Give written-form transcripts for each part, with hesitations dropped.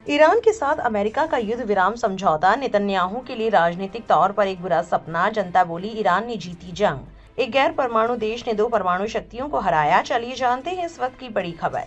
Iran के साथ America का युद्ध विराम समझौता नेतन्याहू के लिए राजनीतिक तौर पर एक बुरा सपना। जनता बोली ईरान ने जीती जंग। एक गैर परमाणु देश ने 2 परमाणु शक्तियों को हराया। चलिए जानते हैं इस वक्त की बड़ी खबर।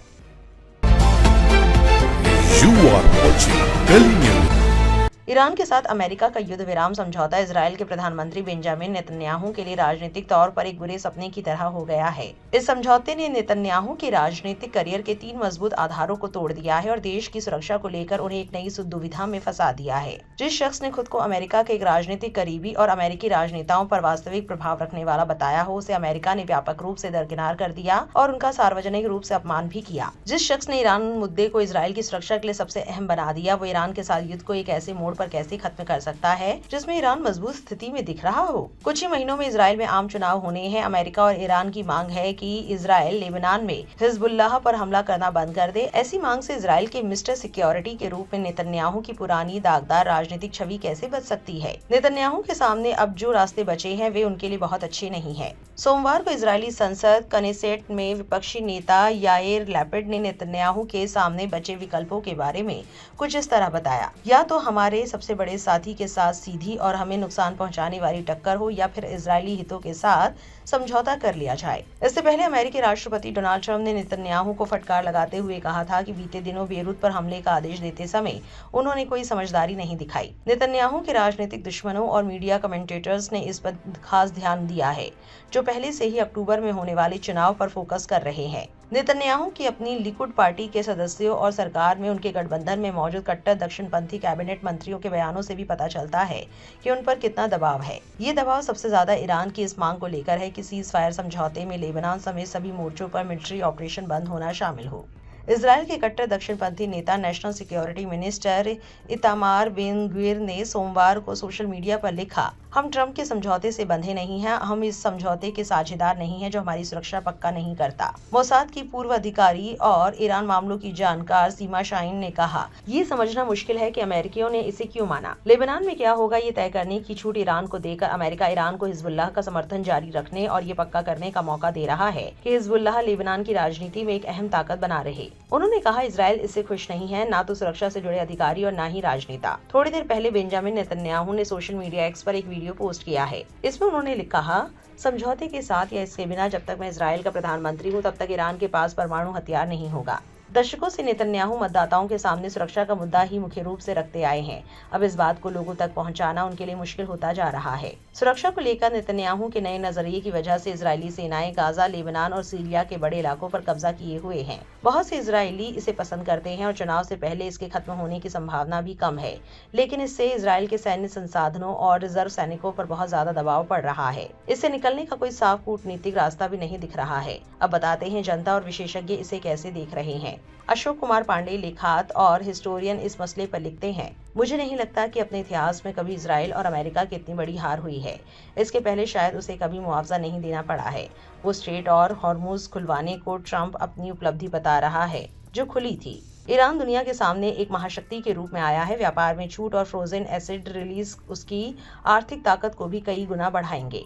ईरान के साथ अमेरिका का युद्ध विराम समझौता इजरायल के प्रधानमंत्री बेंजामिन नेतन्याहू के लिए राजनीतिक तौर पर एक बुरे सपने की तरह हो गया है। इस समझौते ने नेतन्याहू के राजनीतिक करियर के 3 मजबूत आधारों को तोड़ दिया है और देश की सुरक्षा को लेकर उन्हें एक नई दुविधा में फंसा दिया है। जिस शख्स ने खुद को अमेरिका के एक राजनीतिक करीबी और अमेरिकी राजनेताओं पर वास्तविक प्रभाव रखने वाला बताया हो, उसे अमेरिका ने व्यापक रूप से दरकिनार कर दिया और उनका सार्वजनिक रूप से अपमान भी किया। जिस शख्स ने ईरान मुद्दे को इजरायल की सुरक्षा के लिए सबसे अहम बना दिया, वो ईरान के साथ युद्ध को एक ऐसे मोड़ पर कैसे खत्म कर सकता है जिसमें ईरान मजबूत स्थिति में दिख रहा हो। कुछ ही महीनों में इजरायल में आम चुनाव होने हैं। अमेरिका और ईरान की मांग है कि इजरायल लेबनान में हिजबुल्लाह पर हमला करना बंद कर दे। ऐसी मांग से इजरायल के मिस्टर सिक्योरिटी के रूप में नेतन्याहू की पुरानी दागदार राजनीतिक छवि कैसे बच सकती है। नेतन्याहू के सामने अब जो रास्ते बचे हैं वे उनके लिए बहुत अच्छे नहीं है। सोमवार को इजरायली संसद कनेसेट में विपक्षी नेता याइर लैपिड ने नेतन्याहू के सामने बचे विकल्पों के बारे में कुछ इस तरह बताया, या तो हमारे सबसे बड़े साथी के साथ सीधी और हमें नुकसान पहुंचाने वाली टक्कर हो, या फिर इजरायली हितों के साथ समझौता कर लिया जाए। इससे पहले अमेरिकी राष्ट्रपति डोनाल्ड ट्रंप ने नेतन्याहू को फटकार लगाते हुए कहा था कि बीते दिनों बेरूत पर हमले का आदेश देते समय उन्होंने कोई समझदारी नहीं दिखाई। नेतन्याहू के राजनीतिक दुश्मनों और मीडिया कमेंटेटर्स ने इस पर खास ध्यान दिया है, जो पहले से ही अक्टूबर में होने वाले चुनाव पर फोकस कर रहे हैं। नेतन्याहू की अपनी लिकुड पार्टी के सदस्यों और सरकार में उनके गठबंधन में मौजूद कट्टर दक्षिणपंथी कैबिनेट मंत्रियों के बयानों से भी पता चलता है कि उन पर कितना दबाव है। ये दबाव सबसे ज्यादा ईरान की इस मांग को लेकर है कि सीज फायर समझौते में लेबनान समेत सभी मोर्चों पर मिलिट्री ऑपरेशन बंद होना शामिल हो। इजरायल के कट्टर दक्षिणपंथी नेता national security minister Itamar Ben Gvir ने सोमवार को सोशल मीडिया पर लिखा, हम ट्रंप के समझौते से बंधे नहीं हैं। हम इस समझौते के साझेदार नहीं हैं जो हमारी सुरक्षा पक्का नहीं करता। मोसाद की पूर्व अधिकारी और ईरान मामलों की जानकार सीमा शाहीन ने कहा, ये समझना मुश्किल है कि अमेरिकियों ने इसे क्यों माना। लेबनान में क्या होगा ये तय करने की छूट ईरान को देकर अमेरिका ईरान को हिजबुल्लाह का समर्थन जारी रखने और ये पक्का करने का मौका दे रहा है कि हिजबुल्लाह लेबनान की राजनीति में एक अहम ताकत बना रहे। उन्होंने कहा, इजरायल इससे खुश नहीं है, ना तो सुरक्षा से जुड़े अधिकारी और ना ही राजनेता। थोड़ी देर पहले बेंजामिन नेतन्याहू ने सोशल मीडिया एक्स पर एक वीडियो पोस्ट किया है। इसमें उन्होंने कहा, समझौते के साथ या इसके बिना जब तक मैं इजरायल का प्रधानमंत्री हूं तब तक ईरान के पास परमाणु हथियार नहीं होगा। दशकों से नेतन्याहू मतदाताओं के सामने सुरक्षा का मुद्दा ही मुख्य रूप से रखते आए हैं। अब इस बात को लोगों तक पहुंचाना उनके लिए मुश्किल होता जा रहा है। सुरक्षा को लेकर नेतन्याहू के नए नजरिए की वजह से इजरायली सेनाएं गाजा, लेबनान और सीरिया के बड़े इलाकों पर कब्जा किए हुए हैं। बहुत से इजरायली इसे पसंद करते हैं और चुनाव से पहले इसके खत्म होने की संभावना भी कम है, लेकिन इससे इजरायल के सैन्य संसाधनों और रिजर्व सैनिकों पर बहुत ज्यादा दबाव पड़ रहा है। इससे निकलने का कोई साफ कूटनीतिक रास्ता भी नहीं दिख रहा है। अब बताते हैं जनता और विशेषज्ञ इसे कैसे देख रहे हैं। अशोक कुमार पांडे लेखात और हिस्टोरियन इस मसले पर लिखते हैं, मुझे नहीं लगता कि अपने इतिहास में कभी इजराइल और अमेरिका की इतनी बड़ी हार हुई है। इसके पहले शायद उसे कभी मुआवजा नहीं देना पड़ा है। वो स्ट्रेट और हॉर्मुज खुलवाने को ट्रंप अपनी उपलब्धि बता रहा है, जो खुली थी। ईरान दुनिया के सामने एक महाशक्ति के रूप में आया है। व्यापार में छूट और फ्रोजन एसिड रिलीज उसकी आर्थिक ताकत को भी कई गुना बढ़ाएंगे।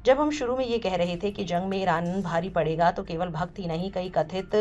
जब हम शुरू में ये कह रहे थे कि जंग में ईरान भारी पड़ेगा तो केवल भक्त ही नहीं, कई कथित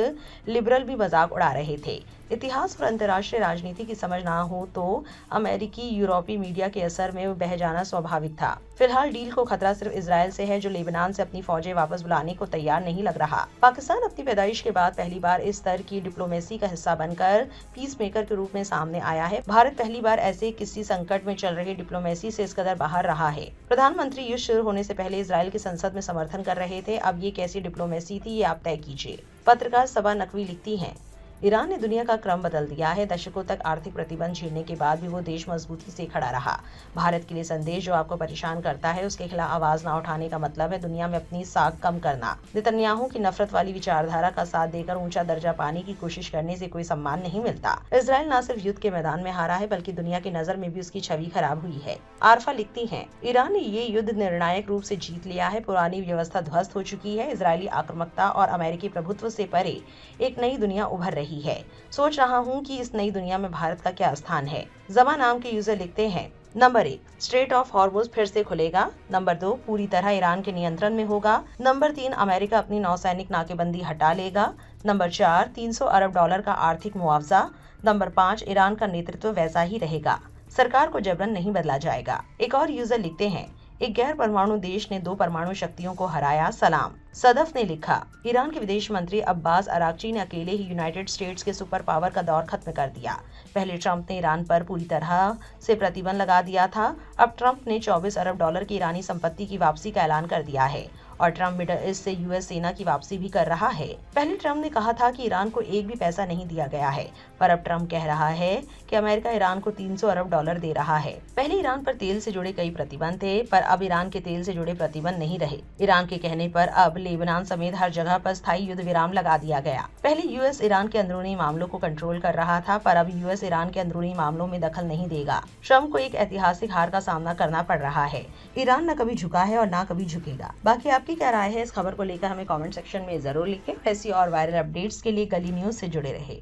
लिबरल भी मजाक उड़ा रहे थे। इतिहास और अंतर्राष्ट्रीय राजनीति की समझ ना हो तो अमेरिकी यूरोपीय मीडिया के असर में बह जाना स्वाभाविक था। फिलहाल डील को खतरा सिर्फ इजरायल से है, जो लेबनान से अपनी फौजें वापस बुलाने को तैयार नहीं लग रहा। पाकिस्तान अपनी पैदाइश के बाद पहली बार इस स्तर की डिप्लोमेसी का हिस्सा बनकर पीस मेकर के रूप में सामने आया है। भारत पहली बार ऐसे किसी संकट में चल रही डिप्लोमेसी से इस कदर बाहर रहा है। प्रधानमंत्री युद्ध शुरू होने से पहले इजरायल की संसद में समर्थन कर रहे थे। अब ये कैसी डिप्लोमेसी थी, ये आप तय कीजिए। पत्रकार सबा नकवी लिखती हैं, ईरान ने दुनिया का क्रम बदल दिया है। दशकों तक आर्थिक प्रतिबंध झेलने के बाद भी वो देश मजबूती से खड़ा रहा। भारत के लिए संदेश जो आपको परेशान करता है उसके खिलाफ आवाज न उठाने का मतलब है दुनिया में अपनी साख कम करना। नेतन्याहू की नफरत वाली विचारधारा का साथ देकर ऊंचा दर्जा पाने की कोशिश करने से कोई सम्मान नहीं मिलता। इजरायल न सिर्फ युद्ध के मैदान में हारा है बल्कि दुनिया की नजर में भी उसकी छवि खराब हुई है। आरफा लिखती है, ईरान ने ये युद्ध निर्णायक रूप से जीत लिया है। पुरानी व्यवस्था ध्वस्त हो चुकी है। इजरायली आक्रामकता और अमेरिकी प्रभुत्व से परे एक नई दुनिया उभर रही है। सोच रहा हूँ कि इस नई दुनिया में भारत का क्या स्थान है। जमा नाम के यूजर लिखते हैं, नंबर 1, स्ट्रेट ऑफ हॉर्मुज फिर से खुलेगा। नंबर 2, पूरी तरह ईरान के नियंत्रण में होगा। नंबर 3, अमेरिका अपनी नौसैनिक नाकेबंदी हटा लेगा। नंबर 4, $300 अरब का आर्थिक मुआवजा। नंबर 5, ईरान का नेतृत्व वैसा ही रहेगा, सरकार को जबरन नहीं बदला जाएगा। एक और यूजर लिखते हैं, एक गैर परमाणु देश ने 2 परमाणु शक्तियों को हराया, सलाम। सदफ ने लिखा, ईरान के विदेश मंत्री अब्बास अरागची ने अकेले ही यूनाइटेड स्टेट्स के सुपर पावर का दौर खत्म कर दिया। पहले ट्रंप ने ईरान पर पूरी तरह से प्रतिबंध लगा दिया था। अब ट्रंप ने 24 अरब डॉलर की ईरानी संपत्ति की वापसी का ऐलान कर दिया है और ट्रंप मिडल ईस्ट से यूएस सेना की वापसी भी कर रहा है। पहले ट्रंप ने कहा था कि ईरान को एक भी पैसा नहीं दिया गया है, पर अब ट्रंप कह रहा है कि अमेरिका ईरान को 300 अरब डॉलर दे रहा है। पहले ईरान पर तेल से जुड़े कई प्रतिबंध थे, पर अब ईरान के तेल से जुड़े प्रतिबंध नहीं रहे। ईरान के कहने पर अब लेबनान समेत हर जगह पर स्थायी युद्ध विराम लगा दिया गया। पहले यूएस ईरान के अंदरूनी मामलों को कंट्रोल कर रहा था, पर अब यूएस ईरान के अंदरूनी मामलों में दखल नहीं देगा। ट्रंप को एक ऐतिहासिक हार का सामना करना पड़ रहा है। ईरान न कभी झुका है और न कभी झुकेगा। बाकी आपकी क्या राय है इस खबर को लेकर हमें कमेंट सेक्शन में जरूर लिखें। ऐसी और वायरल अपडेट्स के लिए गली न्यूज से जुड़े रहे।